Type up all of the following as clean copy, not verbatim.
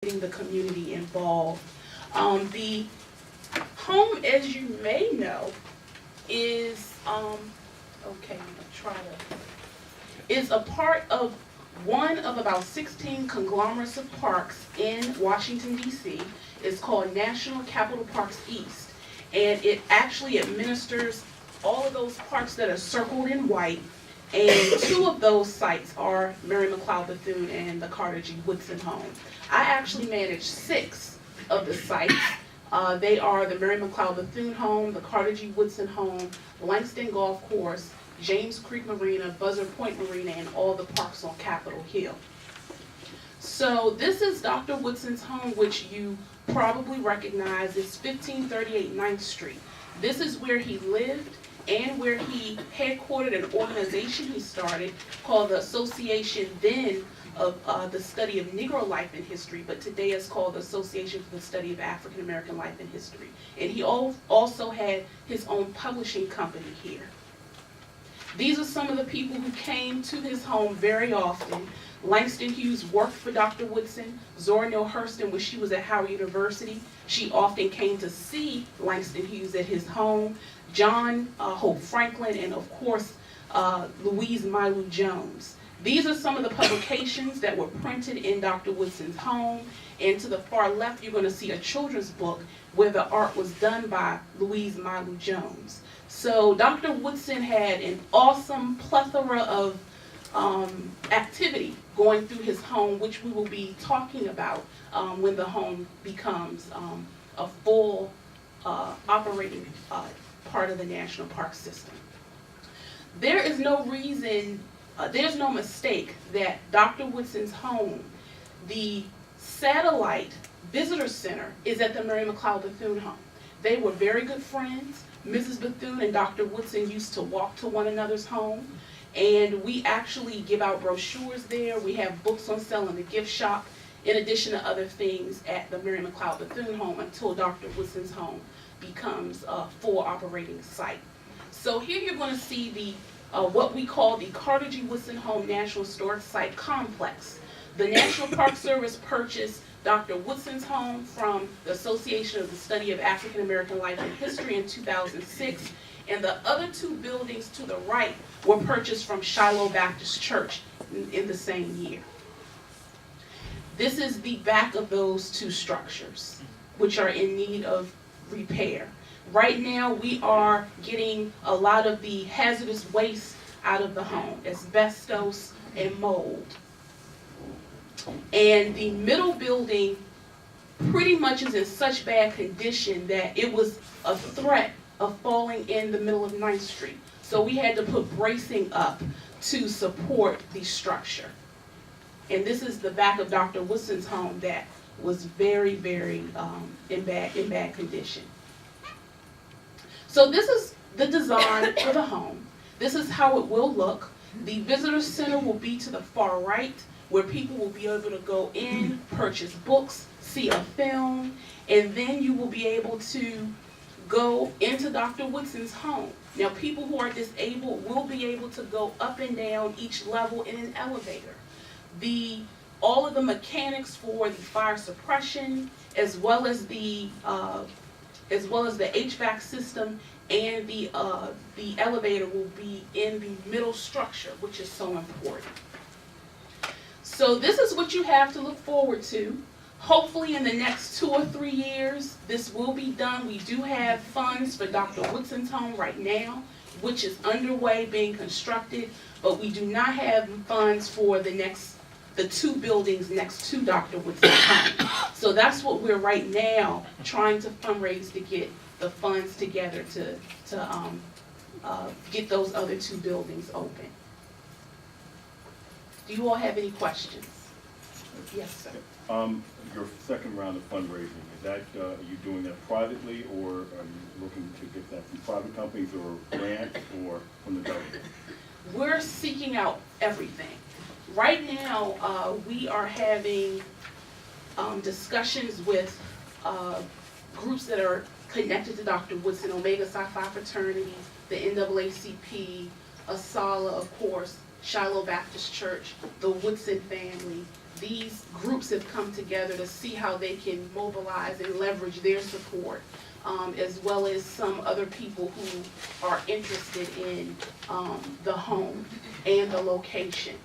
getting the community involved. The home, as you may know, is okay. I'm gonna try to is a part of one of about 16 conglomerates of parks in Washington, D.C. It's called National Capital Parks East, and it actually administers all of those parks that are circled in white, and two of those sites are Mary McLeod Bethune and the Carter G. Woodson home. I actually manage 6 of the sites. They are the Mary McLeod Bethune home, the Carter G. Woodson home, Langston Golf Course, James Creek Marina, Buzzard Point Marina, and all the parks on Capitol Hill. So this is Dr. Woodson's home, which you probably recognize. It's 1538 9th Street. This is where he lived and where he headquartered an organization he started called the Association then of the Study of Negro Life and History, but today it's called the Association for the Study of African American Life and History. And he also had his own publishing company here. These are some of the people who came to his home very often. Langston Hughes worked for Dr. Woodson. Zora Neale Hurston, when she was at Howard University, she often came to see Langston Hughes at his home. John Hope Franklin, and of course, Louise Milo Jones. These are some of the publications that were printed in Dr. Woodson's home. And to the far left, you're going to see a children's book where the art was done by Louise Milo Jones. So Dr. Woodson had an awesome plethora of activity going through his home, which we will be talking about when the home becomes a full operating part of the National Park System. There is no reason, there's no mistake that Dr. Woodson's home, the satellite visitor center, is at the Mary McLeod Bethune home. They were very good friends. Mrs. Bethune and Dr. Woodson used to walk to one another's home, and we actually give out brochures there. We have books on sale in the gift shop, in addition to other things at the Mary McLeod Bethune home until Dr. Woodson's home becomes a full operating site. So here you're going to see the what we call the Carter G. Woodson Home National Historic Site Complex. The National Park Service purchased Dr. Woodson's home from the Association of the Study of African American Life and History in 2006, and the other 2 buildings to the right were purchased from Shiloh Baptist Church in the same year. This is the back of those 2 structures, which are in need of repair. Right now, we are getting a lot of the hazardous waste out of the home, asbestos and mold. And the middle building pretty much is in such bad condition that it was a threat of falling in the middle of 9th Street. So we had to put bracing up to support the structure. And this is the back of Dr. Woodson's home that was very, very in bad condition. So this is the design for the home. This is how it will look. The visitor center will be to the far right, where people will be able to go in, purchase books, see a film, and then you will be able to go into Dr. Woodson's home. Now, people who are disabled will be able to go up and down each level in an elevator. All of the mechanics for the fire suppression, as well as the HVAC system and the elevator will be in the middle structure, which is so important. So this is what you have to look forward to. Hopefully in the next 2 or 3 years, this will be done. We do have funds for Dr. Woodson's home right now, which is underway being constructed, but we do not have funds for the 2 buildings next to Dr. Woodson's home. So that's what we're right now trying to fundraise to get the funds together to get those other 2 buildings open. Do you all have any questions? Yes, sir. Your second round of fundraising, is that, are you doing that privately, or are you looking to get that from private companies or grants or from the government? We're seeking out everything. Right now, we are having discussions with groups that are connected to Dr. Woodson, Omega Psi Phi Fraternity, the NAACP, ASALH, of course, Shiloh Baptist Church, the Woodson family. These groups have come together to see how they can mobilize and leverage their support, as well as some other people who are interested in the home and the location.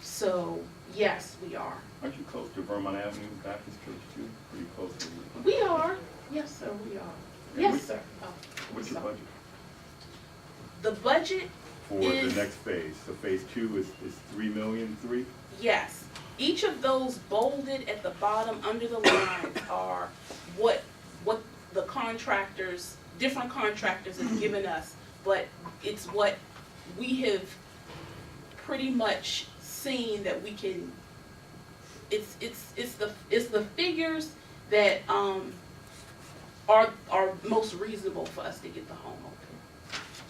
So yes, we are. Aren't you close to Vermont Avenue Baptist Church too? Pretty close to you. We are. Yes, sir, we are. Yes, sir. Oh, What's your sorry. budget The budget for is, the next phase? So phase 2 is 3,000,003? yes. Each of those bolded at the bottom under the lines are what the contractors, different contractors have given us, but it's what we have pretty much seen that we can, it's the figures that are most reasonable for us to get the home open.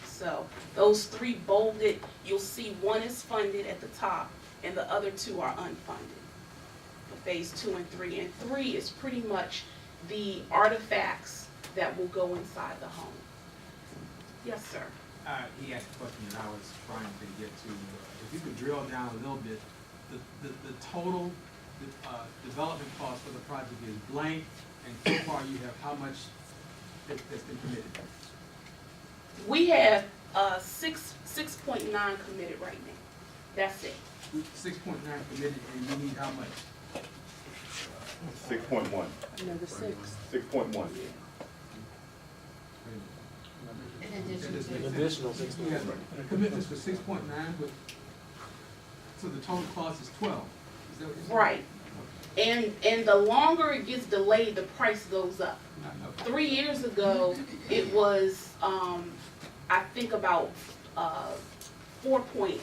So those 3 bolded, you'll see one is funded at the top and the other 2 are unfunded for phase 2 and 3. And 3 is pretty much the artifacts that will go inside the home. Yes, sir. He asked a question that I was trying to get to. If you could drill down a little bit, the total development cost for the project is blank, and so far you have how much that's been committed? We have 6.9 committed right now. That's it. 6.9 committed, and you need how much? 6.1. Another 6. 6.1. Additional 6. You have commitments for 6.9, but, so the total cost is 12. Is that what you're saying? Right. And the longer it gets delayed, the price goes up. Okay. 3 years ago, it was, I think about 4.9.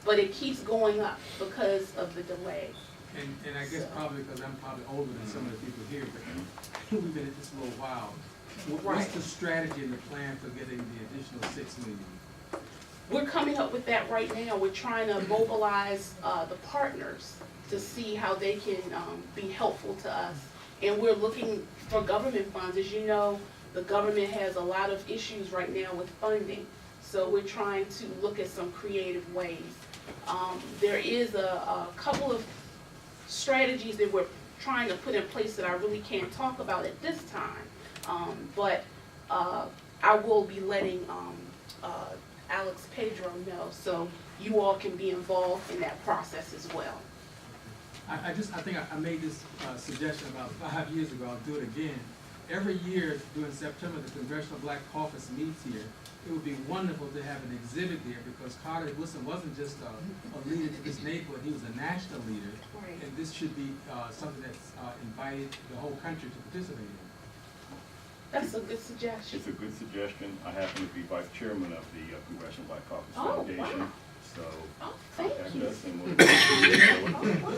But it keeps going up because of the delay. And I guess probably because I'm probably older than some of the people here, but we've been at this a little while. What's Right. the strategy and the plan for getting the additional 6 million? We're coming up with that right now. We're trying to mobilize the partners to see how they can be helpful to us. And we're looking for government funds. As you know, the government has a lot of issues right now with funding. So we're trying to look at some creative ways. There is a couple of strategies that we're trying to put in place that I really can't talk about at this time. But I will be letting Alex Pedro know, so you all can be involved in that process as well. I think I made this suggestion about 5 years ago. I'll do it again. Every year during September, the Congressional Black Caucus meets here. It would be wonderful to have an exhibit there because Carter Woodson wasn't just a leader to this neighborhood, he was a national leader. Right. And this should be something that's invited the whole country to participate in. That's a good suggestion. It's a good suggestion. I happen to be vice chairman of the Congressional Black Caucus Oh, Foundation. wow. So Oh, thank contact you. us and we'll Oh, wonderful.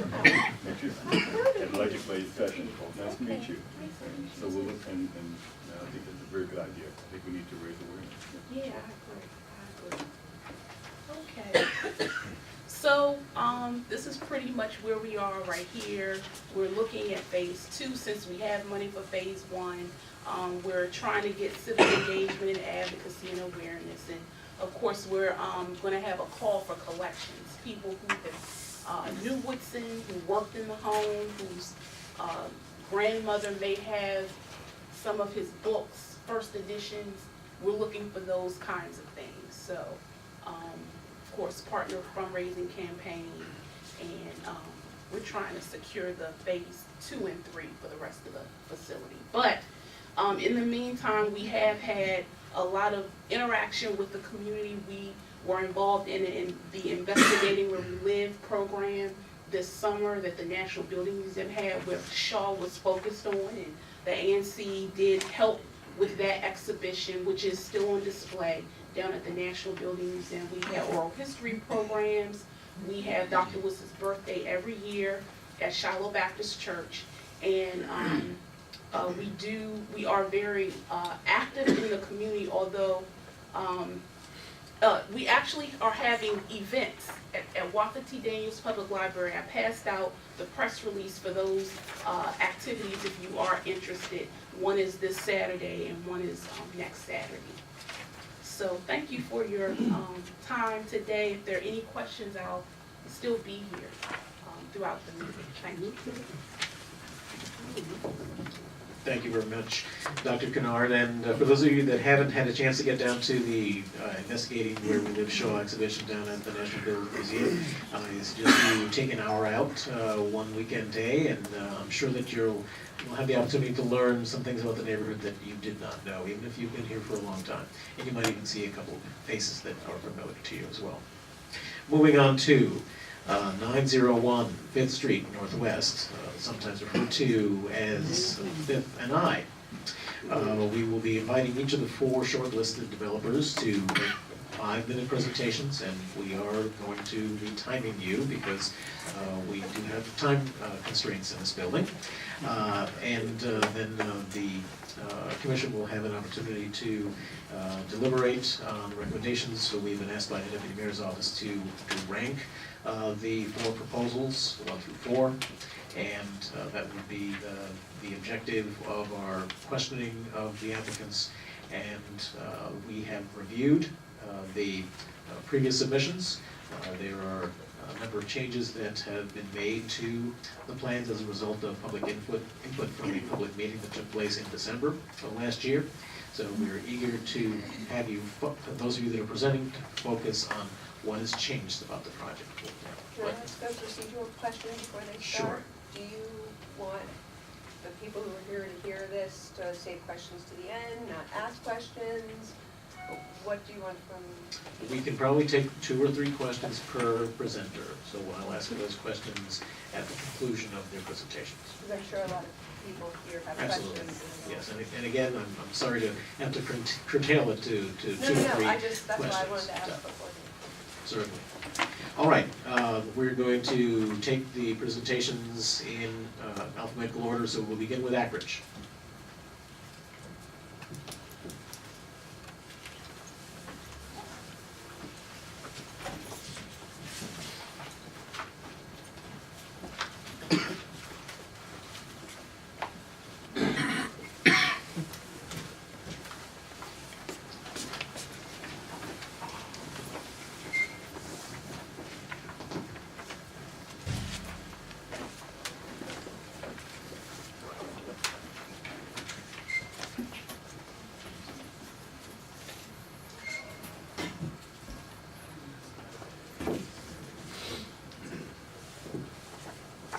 meet you at legislative session. Nice to meet you. So we'll look, and I think that's a very good idea. I think we need to raise awareness. Yeah, I agree. Okay. So, this is pretty much where we are right here. We're looking at phase 2 since we have money for phase 1. We're trying to get civic engagement and advocacy and awareness. And of course, we're going to have a call for collections. People who have knew Woodson, who worked in the home, whose grandmother may have some of his books, first editions. We're looking for those kinds of things. So, of course, partner fundraising campaign, and we're trying to secure the phase 2 and 3 for the rest of the facility. But in the meantime, we have had a lot of interaction with the community. We were involved in the Investigating Where We Live program this summer that the National Building Museum had, where Shaw was focused on, and the ANC did help with that exhibition, which is still on display down at the National Building Museum. We have oral history programs. We have Dr. Woodson's birthday every year at Shiloh Baptist Church, and we are very active in the community, although we actually are having events at Walker T. Daniels Public Library. I passed out the press release for those activities if you are interested. One is this Saturday and one is next Saturday. So thank you for your time today. If there are any questions, I'll still be here throughout the meeting. Thank you. Thank you very much, Dr. Kennard. And for those of you that haven't had a chance to get down to the Investigating Where We Live Shaw exhibition down at the National Building Museum, I suggest you take an hour out one weekend day, and I'm sure that you'll have the opportunity to learn some things about the neighborhood that you did not know, even if you've been here for a long time. And you might even see a couple of faces that are familiar to you as well. Moving on to 901 5th Street Northwest, sometimes referred to as 5th and I. We will be inviting each of the 4 shortlisted developers to make 5-minute presentations, and we are going to be timing you because we do have time constraints in this building. Then the Commission will have an opportunity to deliberate on recommendations. So we've been asked by the Deputy Mayor's Office to rank the 4 proposals, 1 through 4, and that would be the objective of our questioning of the applicants. And we have reviewed the previous submissions. There are a number of changes that have been made to the plans as a result of public input from the public meeting that took place in December of last year. So we're eager to have you, those of you that are presenting, to focus on what has changed about the project. Can I ask a procedural question before they start? Sure. Do you want the people who are here to hear this to save questions to the end, not ask questions? What do you want from? We can probably take 2 or 3 questions per presenter, so I'll ask those questions at the conclusion of their presentations. Because I'm sure a lot of people here have Absolutely, questions. yes, and again, I'm sorry to have to curtail it to 2 or 3 questions. No, that's why I wanted to ask before. Certainly. All right, we're going to take the presentations in alphabetical order, so we'll begin with Ackridge.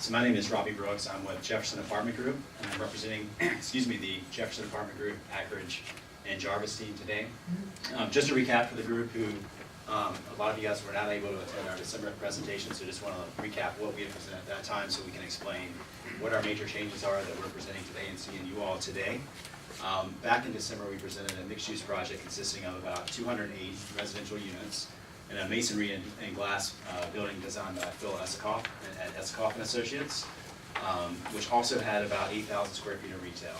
So my name is Robbie Brooks. I'm with Jefferson Apartment Group, and I'm representing, the Jefferson Apartment Group, Ackridge, and Jarvis team today. Just to recap for the group who, a lot of you guys were not able to attend our December presentation, so just want to recap what we had presented at that time so we can explain what our major changes are that we're presenting to the ANC and you all today. Back in December, we presented a mixed-use project consisting of about 208 residential units and a masonry and glass building designed by Phil Esikoff at Esikoff and Associates, which also had about 8,000 square feet of retail.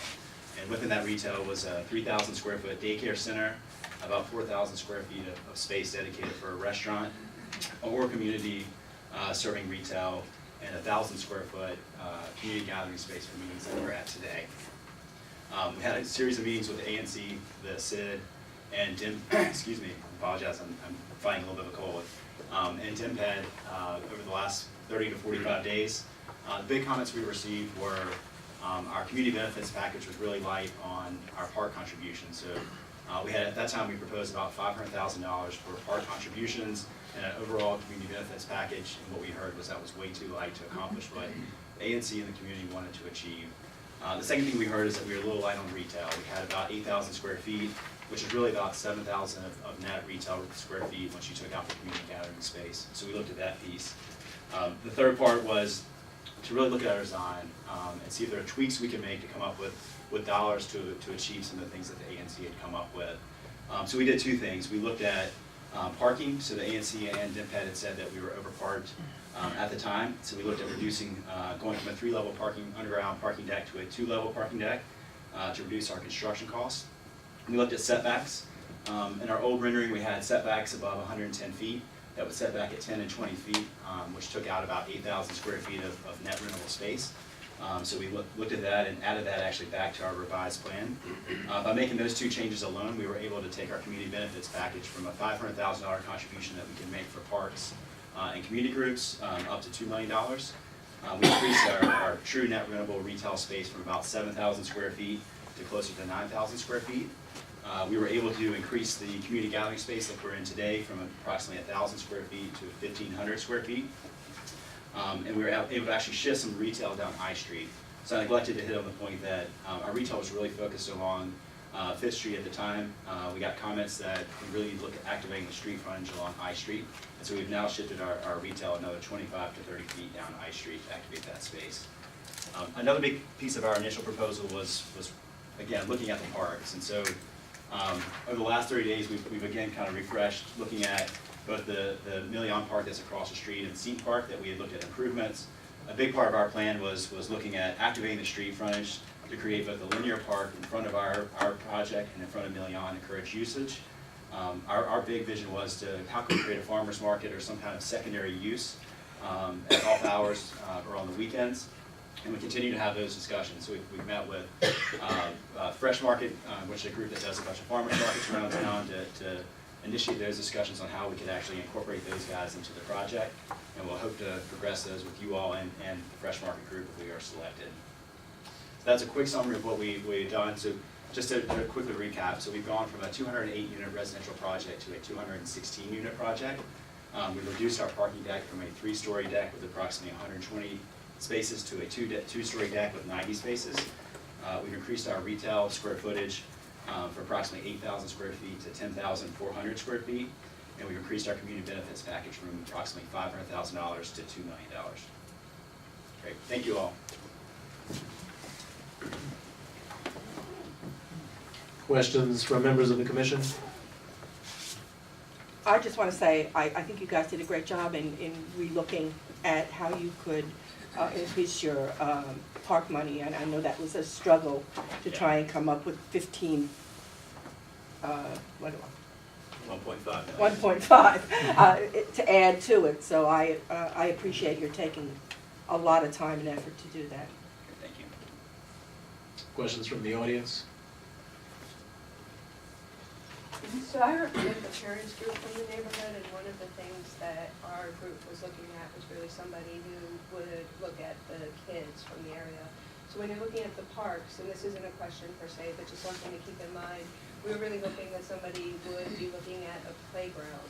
And within that retail was a 3,000 square foot daycare center, about 4,000 square feet of space dedicated for a restaurant or community serving retail, and 1,000 square foot community gathering space for meetings that we're at today. We had a series of meetings with the ANC, the SID, and DIM, excuse me, I apologize, I'm fighting a little bit of a cold, and DIMPED over the last 30 to 45 days. The big comments we received were our community benefits package was really light on our park contributions. So we had, at that time, we proposed about $500,000 for park contributions and an overall community benefits package, and what we heard was that was way too light to accomplish what ANC and the community wanted to achieve. The second thing we heard is that we were a little light on retail. We had about 8,000 square feet, which is really about 7,000 of net retail square feet once you took out the community gathering space. So we looked at that piece. The third part was to really look at our design and see if there are tweaks we can make to come up with dollars to achieve some of the things that the ANC had come up with. So we did 2 things. We looked at parking. So the ANC and DIMPED had said that we were overparked at the time. So we looked at reducing, going from a 3-level underground parking deck to a 2-level parking deck to reduce our construction costs. We looked at setbacks. In our old rendering, we had setbacks above 110 feet. That was set back at 10 and 20 feet, which took out about 8,000 square feet of net rentable space. So we looked at that and added that actually back to our revised plan. By making those two changes alone, we were able to take our community benefits package from a $500,000 contribution that we can make for parks and community groups up to $2 million. We increased our true net rentable retail space from about 7,000 square feet to closer to 9,000 square feet. We were able to increase the community gathering space that we're in today from approximately 1,000 square feet to 1,500 square feet. And we were able to actually shift some retail down I Street. So I neglected to hit on the point that our retail was really focused along 5th Street at the time. We got comments that we really look at activating the street frontage along I Street. And so we've now shifted our retail another 25 to 30 feet down I Street to activate that space. Another big piece of our initial proposal was again, looking at the parks. And so over the last 30 days, we've again kind of refreshed, looking at both the Million Park that's across the street and Scene Park that we had looked at improvements. A big part of our plan was looking at activating the street frontage to create both a linear park in front of our project and in front of Million, encourage usage. Our big vision was to how can we create a farmer's market or some kind of secondary use at off hours or on the weekends. And we continue to have those discussions. So we've met with Fresh Market, which is a group that does a bunch of farmers markets around town, to initiate those discussions on how we could actually incorporate those guys into the project. And we'll hope to progress those with you all and the Fresh Market group if we are selected. So that's a quick summary of what we've done. So just to quickly recap, so we've gone from a 208-unit residential project to a 216-unit project. We've reduced our parking deck from a 3-story deck with approximately 120 spaces to a 2-story deck with 90 spaces. We've increased our retail square footage for approximately 8,000 square feet to 10,400 square feet. And we've increased our community benefits package from approximately $500,000 to $2 million. Great, thank you all. Questions from members of the commission? I just want to say, I think you guys did a great job in relooking at how you could increase your park money, and I know that was a struggle to try and come up with 15, what do I? 1.5 1.5 to add to it, so I appreciate your taking a lot of time and effort to do that. Thank you. Questions from the audience? So I represent the parents group from the neighborhood, and one of the things that our group was looking at was really somebody who would look at the kids from the area. So when you're looking at the parks, and this isn't a question per se, but just something to keep in mind, we were really hoping that somebody would be looking at a playground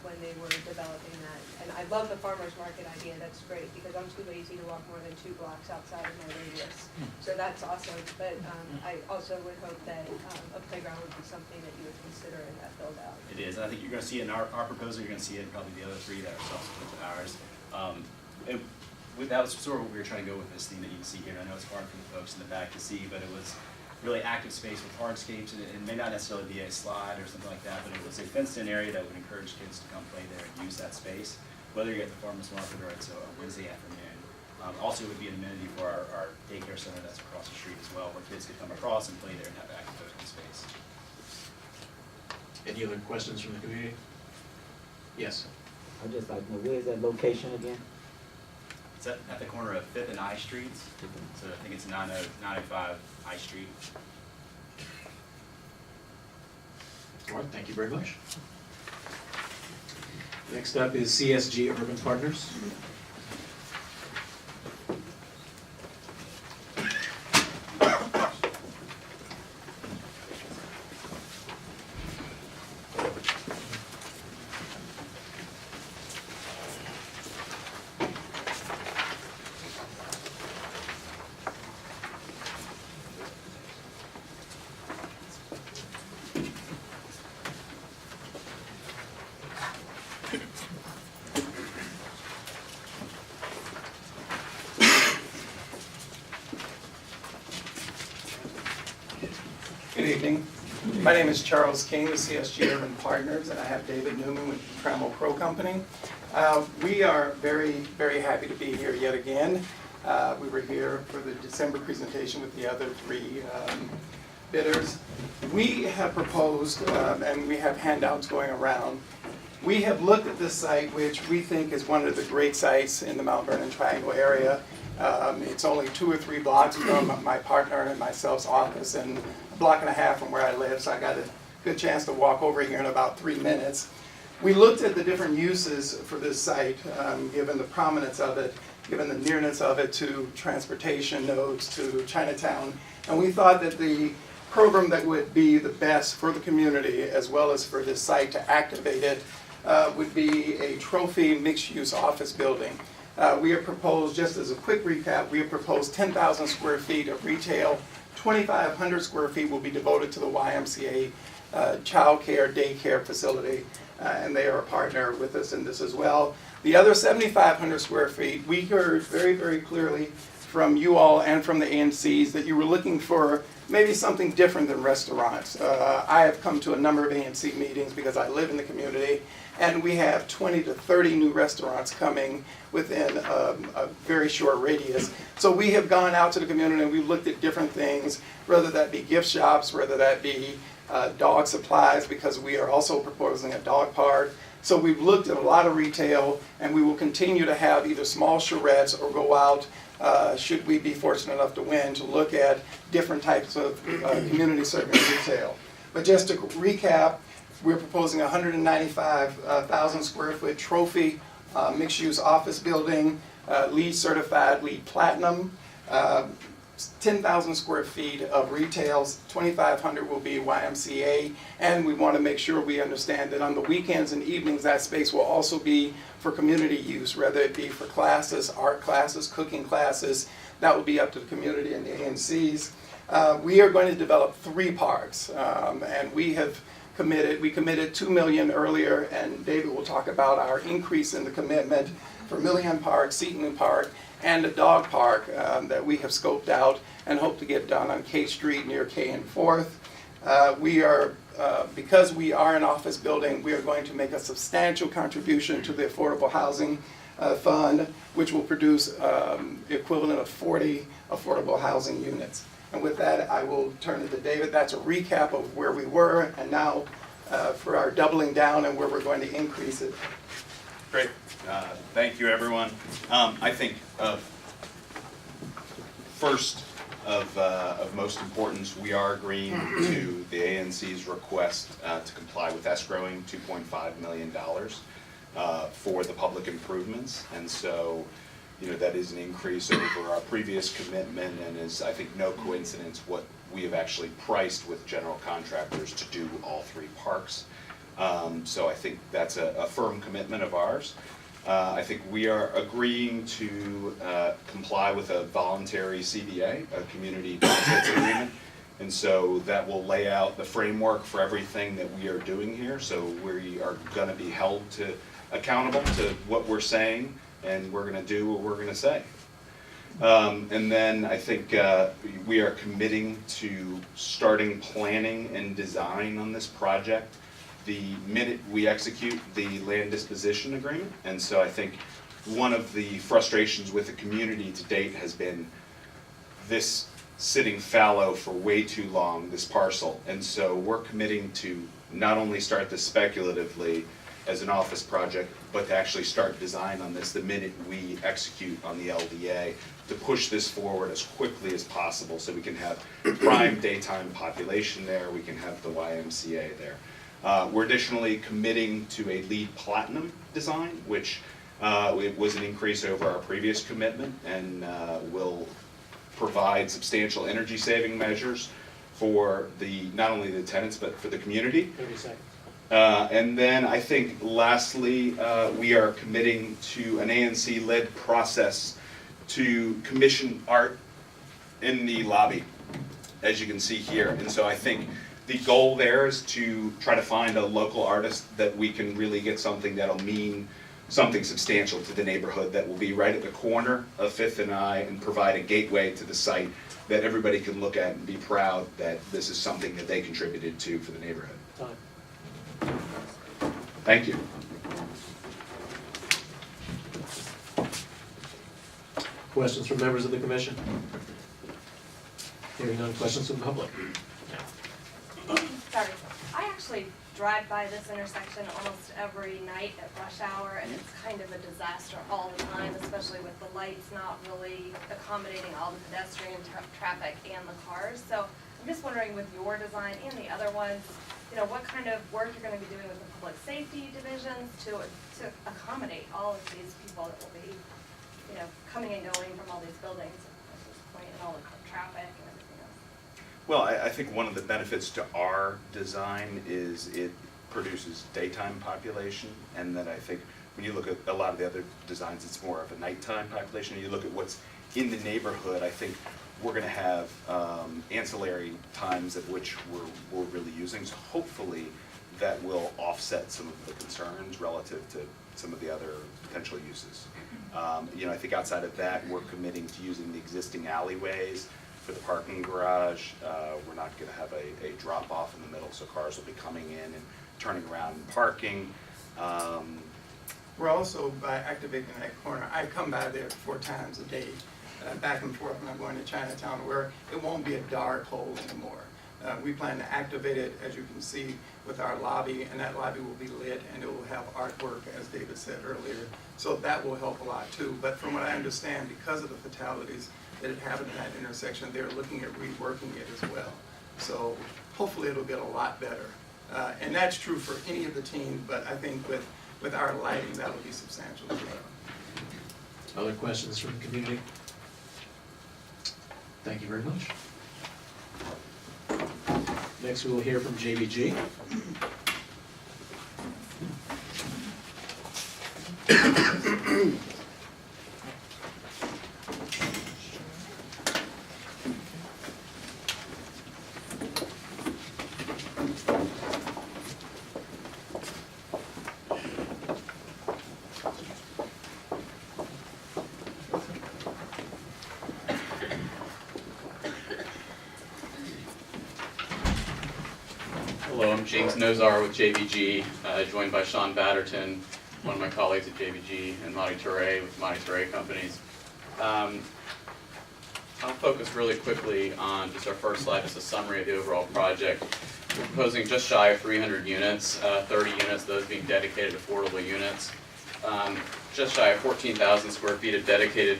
when they were developing that. And I love the farmer's market idea, that's great, because I'm too lazy to walk more than 2 blocks outside of my radius. So that's awesome, but I also would hope that a playground would be something that you would consider in that build out. It is, and I think you're going to see it in our proposal, you're going to see it in probably the other 3 that are subsequent to ours. That was sort of what we were trying to go with this theme that you can see here. I know it's hard for the folks in the back to see, but it was really active space with hardscapes, and it may not necessarily be a slide or something like that, but it was a fenced-in area that would encourage kids to come play there and use that space, whether you're at the farmer's market or it's a Wednesday afternoon. Also, it would be an amenity for our daycare center that's across the street as well, where kids could come across and play there and have active open space. Any other questions from the community? Yes. I'd just like to know, where is that location again? It's at the corner of 5th and I Streets, so I think it's 905 I Street. All right, thank you very much. Next up is CSG Urban Partners. Good evening. My name is Charles King with CSG Urban Partners, and I have David Newman with Trammell Pro Company. We are very, very happy to be here yet again. We were here for the December presentation with the other 3 bidders. We have proposed, and we have handouts going around, we have looked at this site, which we think is one of the great sites in the Mount Vernon Triangle area. It's only 2 or 3 blocks from my partner and myself's office, and a block and a half from where I live, so I got a good chance to walk over here in about 3 minutes. We looked at the different uses for this site, given the prominence of it, given the nearness of it to transportation nodes, to Chinatown, and we thought that the program that would be the best for the community, as well as for this site to activate it, would be a trophy mixed-use office building. We have proposed, just as a quick recap, we have proposed 10,000 square feet of retail, 2,500 square feet will be devoted to the YMCA child care, daycare facility, and they are a partner with us in this as well. The other 7,500 square feet, we heard very, very clearly from you all and from the ANCs that you were looking for maybe something different than restaurants. I have come to a number of ANC meetings because I live in the community, and we have 20 to 30 new restaurants coming within a very short radius. So we have gone out to the community and we've looked at different things, whether that be gift shops, whether that be dog supplies, because we are also proposing a dog park. So we've looked at a lot of retail, and we will continue to have either small charrettes or go out, should we be fortunate enough to win, to look at different types of community serving retail. But just to recap, we're proposing a 195,000 square foot trophy mixed-use office building, LEED certified, LEED platinum, 10,000 square feet of retail, 2,500 will be YMCA, and we want to make sure we understand that on the weekends and evenings that space will also be for community use, whether it be for classes, art classes, cooking classes. That will be up to the community and the ANCs. We are going to develop 3 parks, and we committed $2 million earlier, and David will talk about our increase in the commitment for Millian Park, Seton Park, and a dog park that we have scoped out and hope to get done on K Street near K and 4th. Because we are an office building, we are going to make a substantial contribution to the Affordable Housing Fund, which will produce the equivalent of 40 affordable housing units. And with that, I will turn it to David. That's a recap of where we were, and now for our doubling down and where we're going to increase it. Great. Thank you, everyone. I think first of most importance, we are agreeing to the ANC's request to comply with escrowing $2.5 million for the public improvements. And so, you know, that is an increase over our previous commitment, and is, I think, no coincidence what we have actually priced with general contractors to do all 3 parks. So I think that's a firm commitment of ours. I think we are agreeing to comply with a voluntary CBA, a community benefits agreement. And so that will lay out the framework for everything that we are doing here. So we are going to be held accountable to what we're saying, and we're going to do what we're going to say. And then I think we are committing to starting planning and design on this project the minute we execute the land disposition agreement. And so I think one of the frustrations with the community to date has been this sitting fallow for way too long, this parcel. And so we're committing to not only start this speculatively as an office project, but to actually start design on this the minute we execute on the LDA, to push this forward as quickly as possible so we can have prime daytime population there, we can have the YMCA there. We're additionally committing to a LEED Platinum design, which it was an increase over our previous commitment, and will provide substantial energy saving measures for not only the tenants but for the community. 30 seconds. And then I think lastly, we are committing to an ANC-led process to commission art in the lobby, as you can see here. And so I think the goal there is to try to find a local artist that we can really get something that'll mean something substantial to the neighborhood, that will be right at the corner of 5th and I, and provide a gateway to the site that everybody can look at and be proud that this is something that they contributed to for the neighborhood. Time. Thank you. Questions from members of the commission? Hearing none, questions from the public? Sorry, I actually drive by this intersection almost every night at rush hour, and it's kind of a disaster all the time, especially with the lights not really accommodating all the pedestrian traffic and the cars. So I'm just wondering, with your design and the other ones, you know, what kind of work you're gonna be doing with the public safety divisions to accommodate all of these people that will be, you know, coming and going from all these buildings at this point, and all the traffic and everything else. Well, I think one of the benefits to our design is it produces daytime population, and then I think when you look at a lot of the other designs, it's more of a nighttime population. You look at what's in the neighborhood, I think we're gonna have ancillary times at which we're really using, so hopefully that will offset some of the concerns relative to some of the other potential uses. You know, I think outside of that, we're committing to using the existing alleyways for the parking garage. We're not gonna have a drop off in the middle, so cars will be coming in and turning around and parking. We're also, by activating that corner, I come by there 4 times a day, back and forth when I'm going to Chinatown, where it won't be a dark hole anymore. We plan to activate it, as you can see, with our lobby, and that lobby will be lit, and it will have artwork, as David said earlier. So that will help a lot too. But from what I understand, because of the fatalities that had happened in that intersection, they're looking at reworking it as well. So hopefully it'll get a lot better. And that's true for any of the teams, but I think with our lighting, that'll be substantial as well. Other questions from the community? Thank you very much. Next, we will hear from JBG. Hello, I'm James Nozar with JBG, joined by Sean Batterton, one of my colleagues at JBG, and Madi Toure with Madi Toure Companies. I'll focus really quickly on just our first slide, just a summary of the overall project. We're proposing just shy of 300 units, 30 units, those being dedicated affordable units. Just shy of 14,000 square feet of dedicated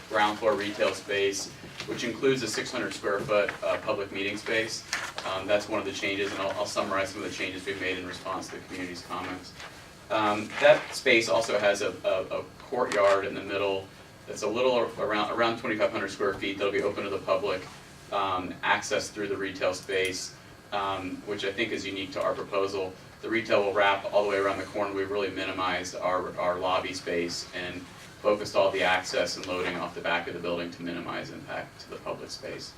ground floor retail space, which includes a 600 square foot public meeting space. That's one of the changes, and I'll summarize some of the changes we've made in response to the community's comments. That space also has a courtyard in the middle that's a little around 2,500 square feet that'll be open to the public, access through the retail space, which I think is unique to our proposal. The retail will wrap all the way around the corner. We've really minimized our lobby space and focused all the access and loading off the back of the building to minimize impact to the public space.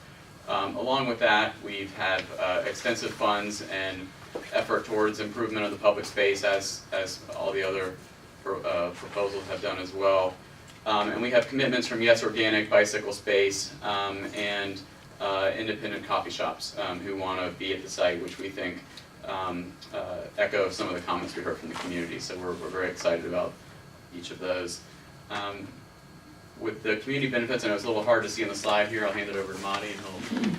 Along with that, we've had extensive funds and effort towards improvement of the public space, as all the other proposals have done as well. And we have commitments from Yes Organic, Bicycle Space, and independent coffee shops who want to be at the site, which we think echo some of the comments we heard from the community. So we're very excited about each of those. With the community benefits, I know it's a little hard to see on the slide here, I'll hand it over to Madi and he'll...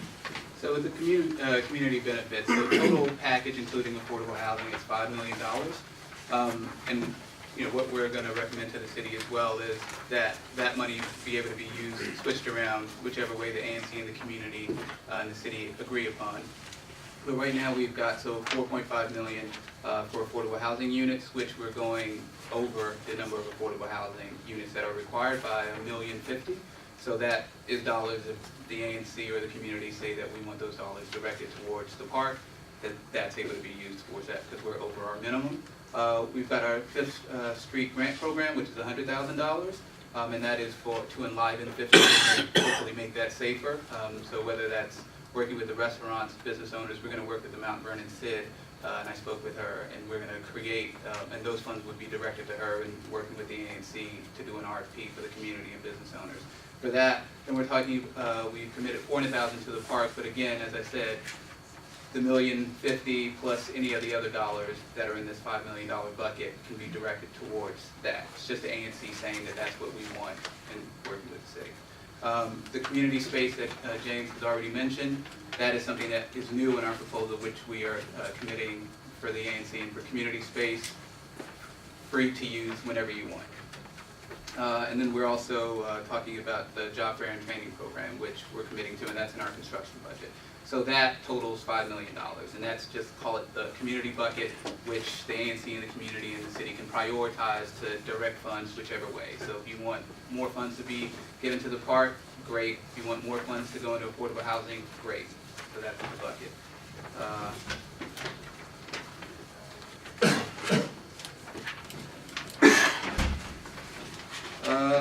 So with the community benefits, the total package including affordable housing is $5 million. And you know, what we're going to recommend to the city as well is that that money be able to be used, switched around, whichever way the ANC and the community and the city agree upon. But right now we've got $4.5 million for affordable housing units, which we're going over the number of affordable housing units that are required by 1,050,000. So that is dollars if the ANC or the community say that we want those dollars directed towards the park, that's able to be used towards that because we're over our minimum. We've got our Fifth Street grant program, which is $100,000, and that is to enliven Fifth Street and hopefully make that safer. So whether that's working with the restaurants, business owners, we're going to work with the Mount Vernon SID, and I spoke with her, and we're going to create, and those funds would be directed to her and working with the ANC to do an RFP for the community and business owners. For that, then we're talking, we committed $400,000 to the park, but again, as I said, the $1,050,000 plus any of the other dollars that are in this $5 million bucket can be directed towards that. It's just the ANC saying that that's what we want and working with the city. The community space that James has already mentioned, that is something that is new in our proposal, which we are committing for the ANC and for community space, free to use whenever you want. And then we're also talking about the job fair and training program, which we're committing to, and that's in our construction budget. So that totals $5 million, and that's just, call it the community bucket, which the ANC and the community and the city can prioritize to direct funds whichever way. So if you want more funds to be given to the park, great. If you want more funds to go into affordable housing, great. So that's the bucket.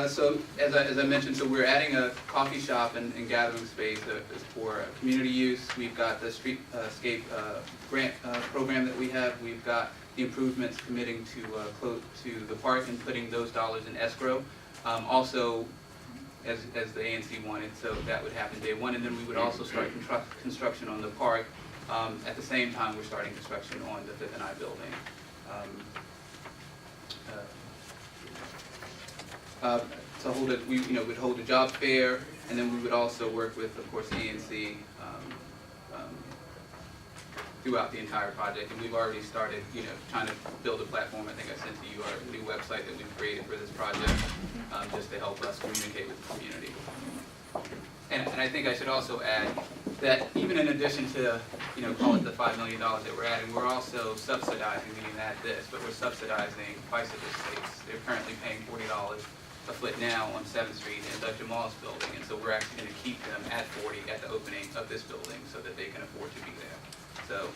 So as I mentioned, so we're adding a coffee shop and gathering space for community use. We've got the streetscape grant program that we have. We've got the improvements committing to the park and putting those dollars in escrow. Also, as the ANC wanted, so that would happen day one, and then we would also start construction on the park. At the same time, we're starting construction on the Fifth and I building. To hold it, we'd hold a job fair, and then we would also work with, of course, ANC throughout the entire project. And we've already started, trying to build a platform. I think I sent to you our new website that we've created for this project, just to help us communicate with the community. And I think I should also add that even in addition to, call it the $5 million that we're adding, we're also subsidizing, we didn't add this, but we're subsidizing bicycle space. They're currently paying $40 a foot now on 7th Street in the Jamal's building, and so we're actually going to keep them at 40 at the opening of this building so that they can afford to be there. So,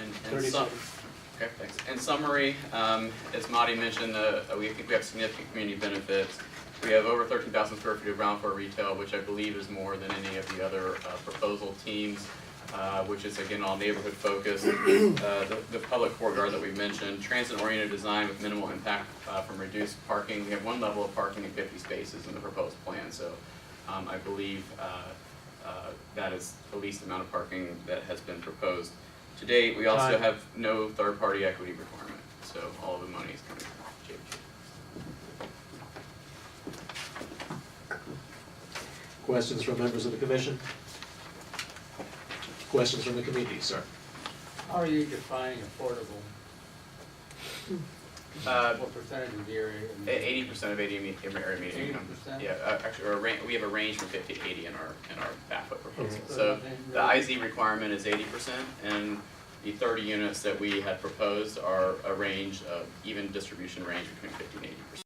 And 30 seconds. Okay, thanks. In summary, as Marty mentioned, we think we have significant community benefits. We have over 13,000 square feet of ground floor retail, which I believe is more than any of the other proposal teams, which is again all neighborhood focused. The public courtyard that we mentioned, transit-oriented design with minimal impact from reduced parking. We have one level of parking and 50 spaces in the proposed plan, so I believe that is the least amount of parking that has been proposed. To date, we also have no third-party equity requirement, so all of the money is coming from JPG. Questions from members of the commission? Questions from the community, sir? How are you defining affordable? What percentage of the area? 80% of area median income. 80%? Yeah, actually, we have a range from 50 to 80 in our BAFA proposal. Okay. So the IZ requirement is 80%, and the 30 units that we had proposed are a range of even distribution range between 50 and 80%.